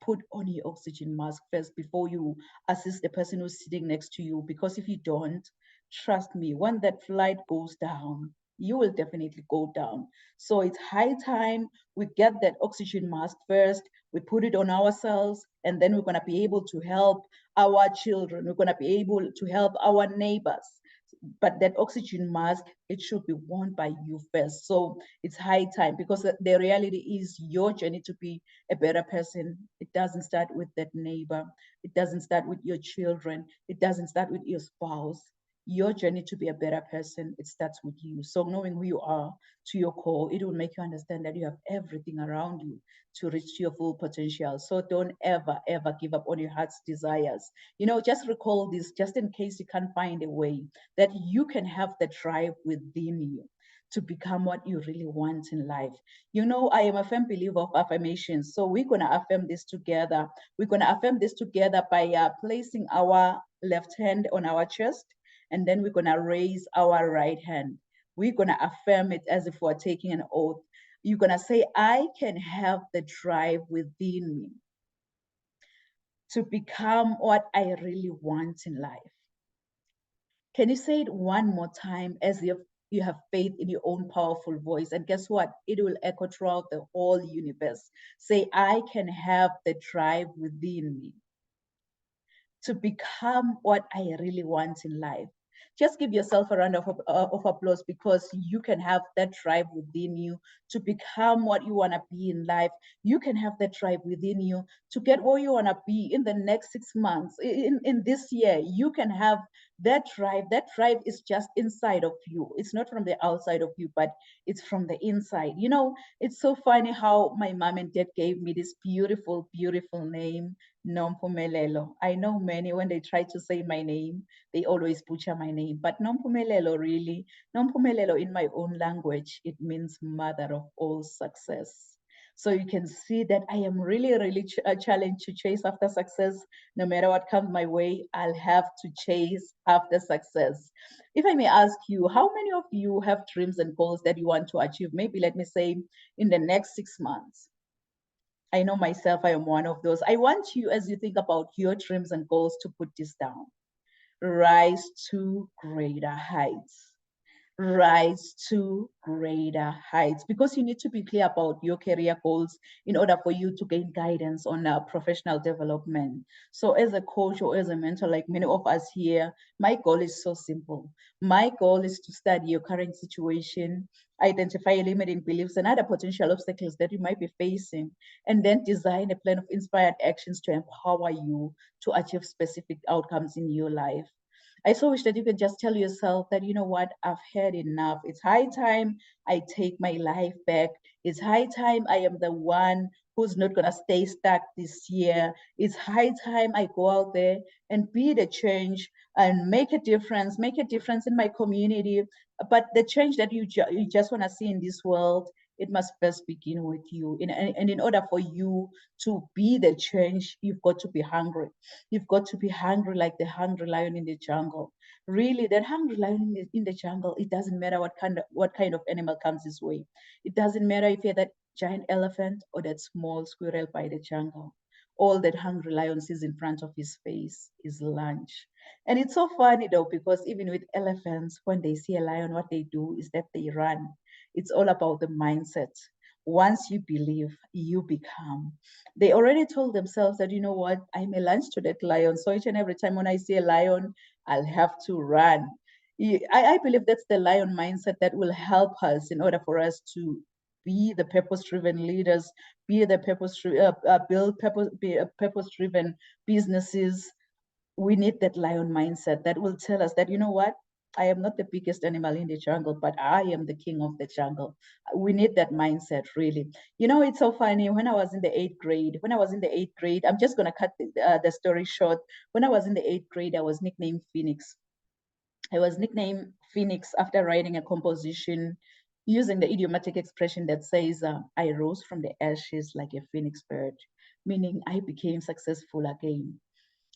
put on your oxygen mask first before you assist the person who's sitting next to you, because if you don't, trust me, when that flight goes down, you will definitely go down. So it's high time we get that oxygen mask first, we put it on ourselves, and then we're going to be able to help our children, we're going to be able to help our neighbors. But that oxygen mask, it should be worn by you first. So it's high time, because the reality is your journey to be a better person, it doesn't start with that neighbor, it doesn't start with your children, it doesn't start with your spouse. Your journey to be a better person, it starts with you. So knowing who you are to your core, it will make you understand that you have everything around you to reach your full potential. So don't ever, ever give up on your heart's desires. You know, just recall this, just in case you can't find a way, that you can have the drive within you to become what you really want in life. You know, I am a firm believer of affirmations. So we're going to affirm this together. We're going to affirm this together by placing our left hand on our chest, and then we're going to raise our right hand. We're going to affirm it as if we're taking an oath. You're going to say, I can have the drive within me to become what I really want in life. Can you say it one more time as if you have faith in your own powerful voice? And guess what? It will echo throughout the whole universe. Say, I can have the drive within me to become what I really want in life. Just give yourself a round of applause, because you can have that drive within you to become what you want to be in life. You can have that drive within you to get where you want to be in the next 6 months, in this year. You can have that drive. That drive is just inside of you. It's not from the outside of you, but it's from the inside. You know, it's so funny how my mom and dad gave me this beautiful, beautiful name, Nompumelelo. I know many, when they try to say my name, they always butcher my name, but Nompumelelo really, Nompumelelo in my own language, it means mother of all success. So you can see that I am really, really challenged to chase after success. No matter what comes my way, I'll have to chase after success. If I may ask you, how many of you have dreams and goals that you want to achieve? Maybe let me say in the next 6 months. I know myself, I am one of those. I want you, as you think about your dreams and goals, to put this down. Rise to greater heights. rise to greater heights, because you need to be clear about your career goals in order for you to gain guidance on professional development. So as a coach or as a mentor, like many of us here, my goal is so simple. My goal is to study your current situation, identify your limiting beliefs and other potential obstacles that you might be facing, and then design a plan of inspired actions to empower you to achieve specific outcomes in your life. I so wish that you could just tell yourself that, you know what, I've had enough. It's high time I take my life back. It's high time I am the one who's not going to stay stuck this year. It's high time I go out there and be the change and make a difference in my community. But the change that you just want to see in this world, it must first begin with you. And in order for you to be the change, you've got to be hungry. You've got to be hungry like the hungry lion in the jungle. Really, that hungry lion in the jungle, it doesn't matter what kind of animal comes his way. It doesn't matter if you're that giant elephant or that small squirrel by the jungle. All that hungry lion sees in front of his face is lunch. And it's so funny though, because even with elephants, when they see a lion, what they do is that they run. It's all about the mindset. Once you believe, you become. They already told themselves that, you know what, I'm a lunch to that lion. So each and every time when I see a lion, I'll have to run. I believe that's the lion mindset that will help us in order for us to be the purpose-driven leaders, be the purpose-driven businesses. We need that lion mindset that will tell us that, you know what, I am not the biggest animal in the jungle, but I am the king of the jungle. We need that mindset, really. You know, it's so funny. When I was in the eighth grade, I'm just going to cut the story short. When I was in the eighth grade, I was nicknamed Phoenix. I was nicknamed Phoenix after writing a composition using the idiomatic expression that says, I rose from the ashes like a phoenix bird, meaning I became successful again.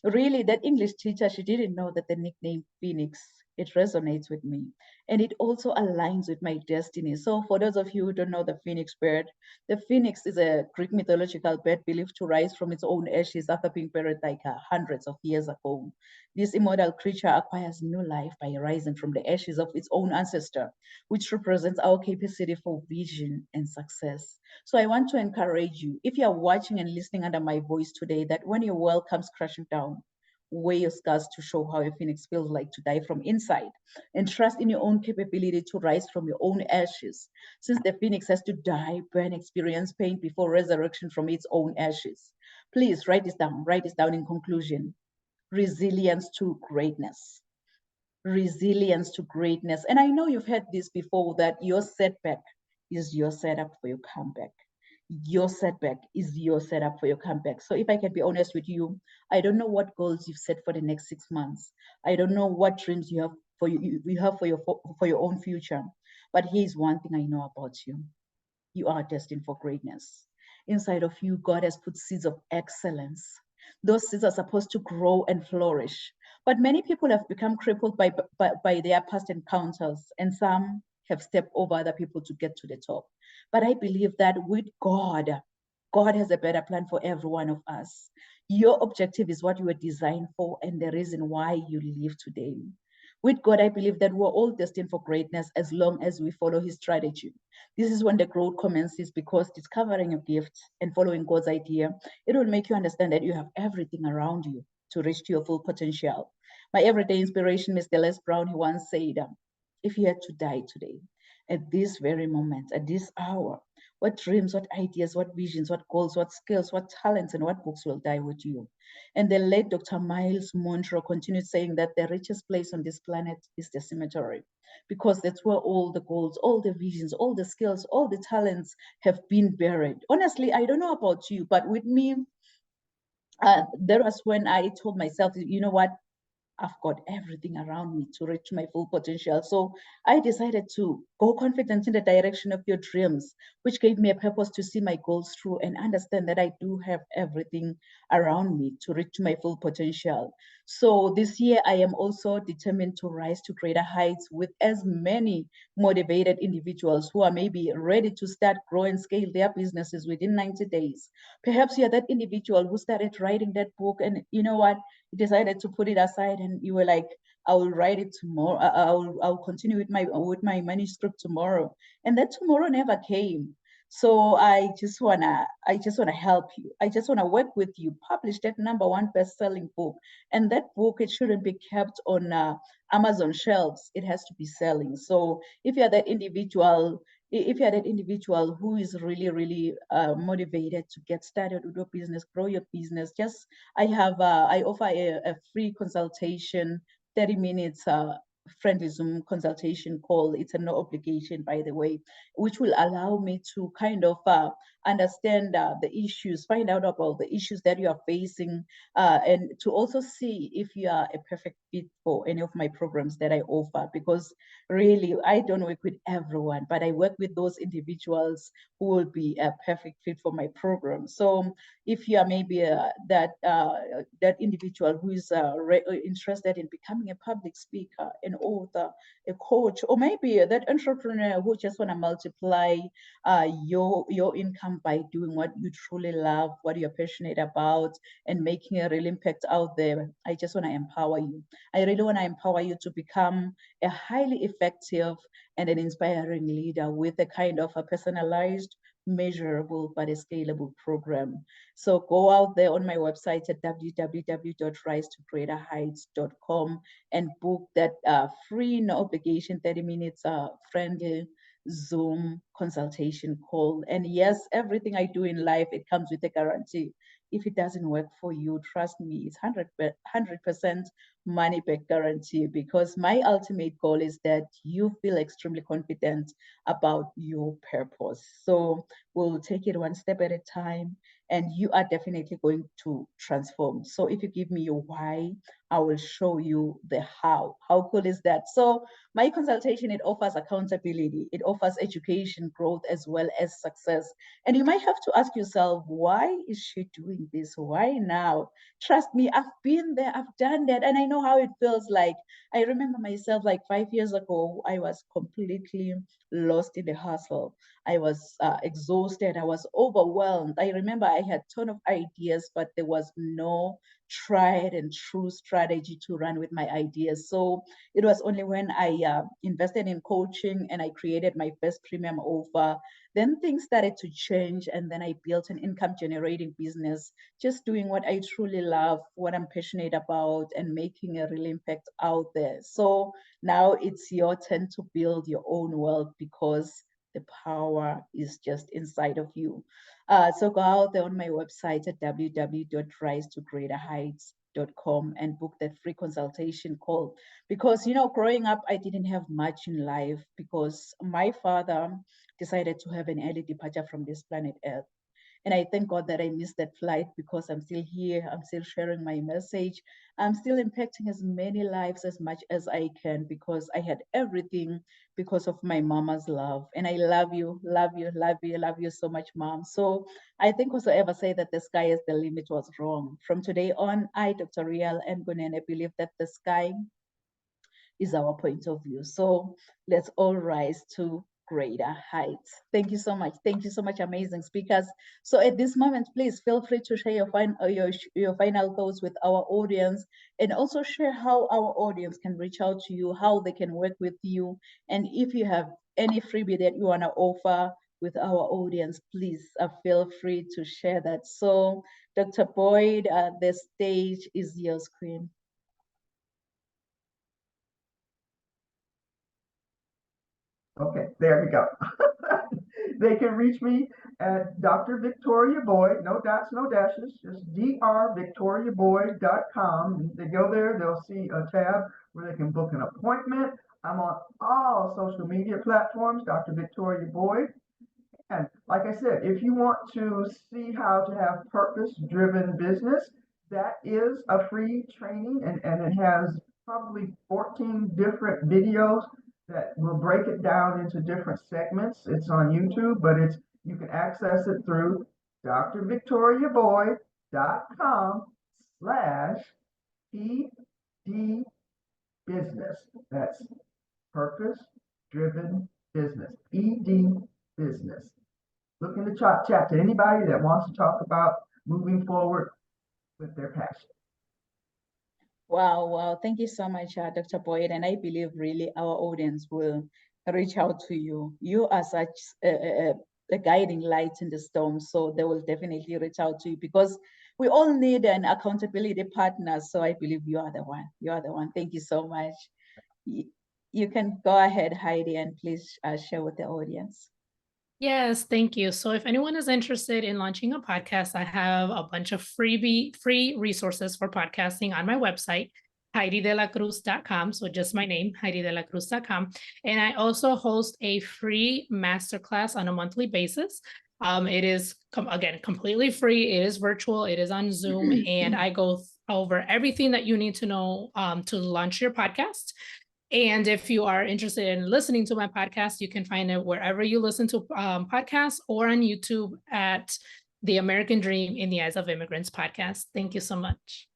Really, that English teacher, she didn't know that the nickname Phoenix, it resonates with me. And it also aligns with my destiny. So for those of you who don't know the phoenix bird, the phoenix is a Greek mythological bird believed to rise from its own ashes after being buried like hundreds of years ago. This immortal creature acquires new life by rising from the ashes of its own ancestor, which represents our capacity for vision and success. So I want to encourage you, if you are watching and listening under my voice today, that when your world comes crashing down, wear your scars to show how a phoenix feels like to die from inside, and trust in your own capability to rise from your own ashes. Since the phoenix has to die, burn, experience pain before resurrection from its own ashes. Please write this down in conclusion. Resilience to greatness. Resilience to greatness. And I know you've heard this before, that your setback is your setup for your comeback. Your setback is your setup for your comeback. So if I can be honest with you, I don't know what goals you've set for the next 6 months. I don't know what dreams you have for your own future. But here's one thing I know about you. You are destined for greatness. Inside of you, God has put seeds of excellence. Those seeds are supposed to grow and flourish. But many people have become crippled by their past encounters, and some have stepped over other people to get to the top. But I believe that with God, God has a better plan for every one of us. Your objective is what you were designed for and the reason why you live today. With God, I believe that we're all destined for greatness as long as we follow his strategy. This is when the growth commences, because discovering your gifts and following God's idea, it will make you understand that you have everything around you to reach to your full potential. My everyday inspiration, Mr. Les Brown, he once said, if you had to die today, at this very moment, at this hour, what dreams, what ideas, what visions, what goals, what skills, what talents, and what books will die with you? And the late Dr. Miles Monroe continued saying that the richest place on this planet is the cemetery, because that's where all the goals, all the visions, all the skills, all the talents have been buried. Honestly, I don't know about you, but with me, that was when I told myself, you know what? I've got everything around me to reach my full potential. So I decided to go confident in the direction of your dreams, which gave me a purpose to see my goals through and understand that I do have everything around me to reach my full potential. So this year, I am also determined to rise to greater heights with as many motivated individuals who are maybe ready to start, grow, and scale their businesses within 90 days. Perhaps you're that individual who started writing that book, and you know what? You decided to put it aside and you were like, I will write it tomorrow. I'll continue with my manuscript tomorrow. And that tomorrow never came. So I just wanna help you. I just wanna work with you. Publish that #1 best-selling book, and that book, it shouldn't be kept on Amazon shelves. It has to be selling. So if you're that individual, who is really, really motivated to get started with your business, grow your business, I offer a free consultation, 30 minutes friendly Zoom consultation call. It's a no obligation, by the way, which will allow me to kind of understand the issues, find out about the issues that you are facing, and to also see if you are a perfect fit for any of my programs that I offer. Because really, I don't work with everyone, but I work with those individuals who will be a perfect fit for my program. So if you are maybe that individual who is interested in becoming a public speaker, an author, a coach, or maybe that entrepreneur who just want to multiply your income by doing what you truly love, what you're passionate about, and making a real impact out there, I just want to empower you. I really want to empower you to become a highly effective and an inspiring leader with a kind of a personalized, measurable, but a scalable program. So go out there on my website at www.risetogreaterheights.com and book that free, no obligation, 30 minutes friendly Zoom consultation call. And yes, everything I do in life, it comes with a guarantee. If it doesn't work for you, trust me, it's 100% money back guarantee, because my ultimate goal is that you feel extremely confident about your purpose. So we'll take it one step at a time, and you are definitely going to transform. So if you give me your why, I will show you the how. How cool is that? So my consultation, it offers accountability, it offers education, growth, as well as success. And you might have to ask yourself, why is she doing this? Why now? Trust me, I've been there, I've done that, and I know how it feels like. I remember myself like 5 years ago, I was completely lost in the hustle. I was exhausted, I was overwhelmed. I remember I had a ton of ideas, but there was no tried and true strategy to run with my ideas. So it was only when I invested in coaching and I created my first premium offer, then things started to change. And then I built an income generating business, just doing what I truly love, what I'm passionate about, and making a real impact out there. So now it's your turn to build your own wealth, because the power is just inside of you. So go out there on my website at www.risetogreaterheights.com and book that free consultation call. Because, growing up, I didn't have much in life, because my father decided to have an early departure from this planet Earth. And I thank God that I missed that flight, because I'm still here. I'm still sharing my message. I'm still impacting as many lives as much as I can, because I had everything because of my mama's love. And I love you, love you, love you, love you so much, Mom. So I think whosoever say that the sky is the limit was wrong. From today on, I, Dr. Rial Ngunene, believe that the sky is our point of view. So let's all rise to greater heights. Thank you so much. Thank you so much, amazing speakers. So at this moment, please feel free to share your final thoughts with our audience, and also share how our audience can reach out to you, how they can work with you. And if you have any freebie that you want to offer with our audience, please feel free to share that. So Dr. Boyd, the stage is yours, Queen. Okay, there we go. They can reach me at Dr. Victoria Boyd, no dots, no dashes, just drvictoriaboyd.com. They go there, they'll see a tab where they can book an appointment. I'm on all social media platforms, Dr. Victoria Boyd. And like I said, if you want to see how to have purpose-driven business, that is a free training, and it has probably 14 different videos that will break it down into different segments. It's on YouTube, but you can access it through drvictoriaboyd.com/PD business. That's purpose-driven business, PD business. Look in the chat to anybody that wants to talk about moving forward with their passion. Wow, wow. Thank you so much, Dr. Boyd. And I believe really our audience will reach out to you. You are such a guiding light in the storm. So they will definitely reach out to you because we all need an accountability partner. So I believe you are the one. You are the one. Thank you so much. You can go ahead, Heidi, and please share with the audience. Yes, thank you. So if anyone is interested in launching a podcast, I have a bunch of free resources for podcasting on my website, HeidiDeLaCruz.com. So just my name, HeidiDeLaCruz.com. And I also host a free masterclass on a monthly basis. It is, again, completely free. It is virtual. It is on Zoom. And I go over everything that you need to know to launch your podcast. And if you are interested in listening to my podcast, you can find it wherever you listen to podcasts or on YouTube at The American Dream in the Eyes of Immigrants podcast. Thank you so much.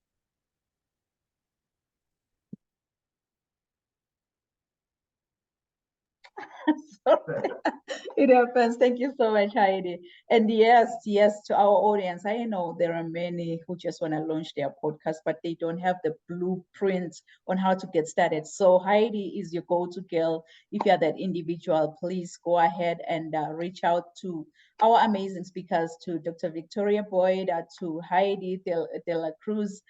It happens. Thank you so much, Heidi. And yes, to our audience, I know there are many who just want to launch their podcast, but they don't have the blueprint on how to get started. So Heidi is your go-to girl. If you're that individual, please go ahead and reach out to our amazing speakers, to Dr. Victoria Boyd, to Heidi De La Cruz.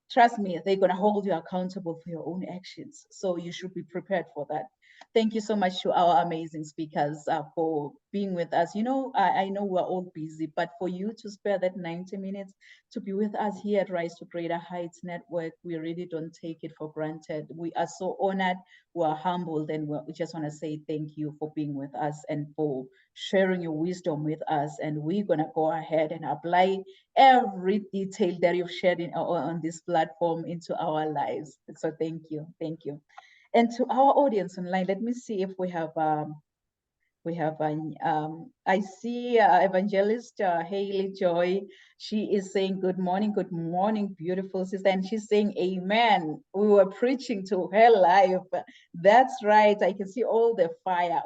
Trust me, they're going to hold you accountable for your own actions. So you should be prepared for that. Thank you so much to our amazing speakers for being with us. You know, I know we're all busy, but for you to spare that 90 minutes to be with us here at Rise to Greater Heights Network, we really don't take it for granted. We are so honored, we're humbled, and we just want to say thank you for being with us and for sharing your wisdom with us. And we're going to go ahead and apply every detail that you've shared on this platform into our lives. So thank you. Thank you. And to our audience online, let me see if we have I see Evangelist Haley Joy. She is saying good morning, beautiful sister. And she's saying amen. We were preaching to her life. That's right. I can see all the fire.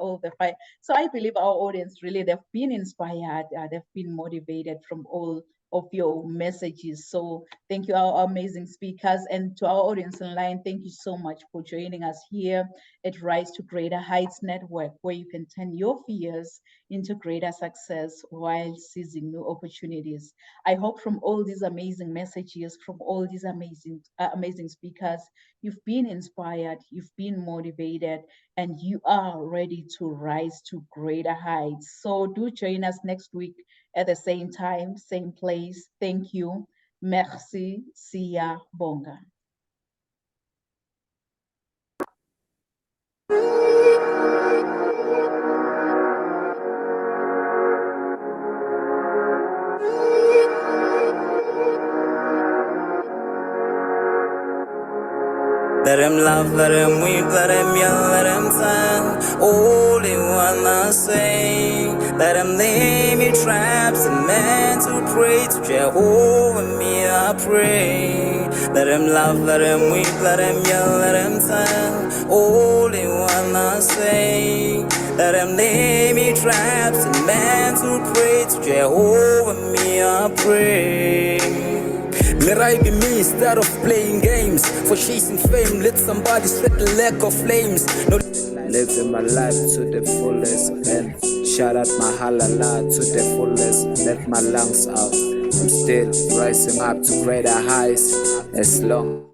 So I believe our audience really, they've been inspired. They've been motivated from all of your messages. So thank you, our amazing speakers, and to our audience online, thank you so much for joining us here at Rise to Greater Heights Network, where you can turn your fears into greater success while seizing new opportunities. I hope from all these amazing messages, from all these amazing speakers, you've been inspired, you've been motivated, and you are ready to rise to greater heights. So do join us next week at the same time, same place. Thank you. Merci. Sia Bonga. Let him laugh, let him weep, let him yell, let him sing. All in one I say. Let him lay me traps and men to pray to Jehovah, me I pray. Let him laugh, let him weep, let him yell, let him sing. All in one I say. Let him lay me traps and men to pray to Jehovah, me I pray. Let I be me instead of playing games. For chasing fame, let somebody set the leg of flames. No, living my life to the fullest, and shout out my halala to the fullest. Let my lungs out. I'm still rising up to greater heights as long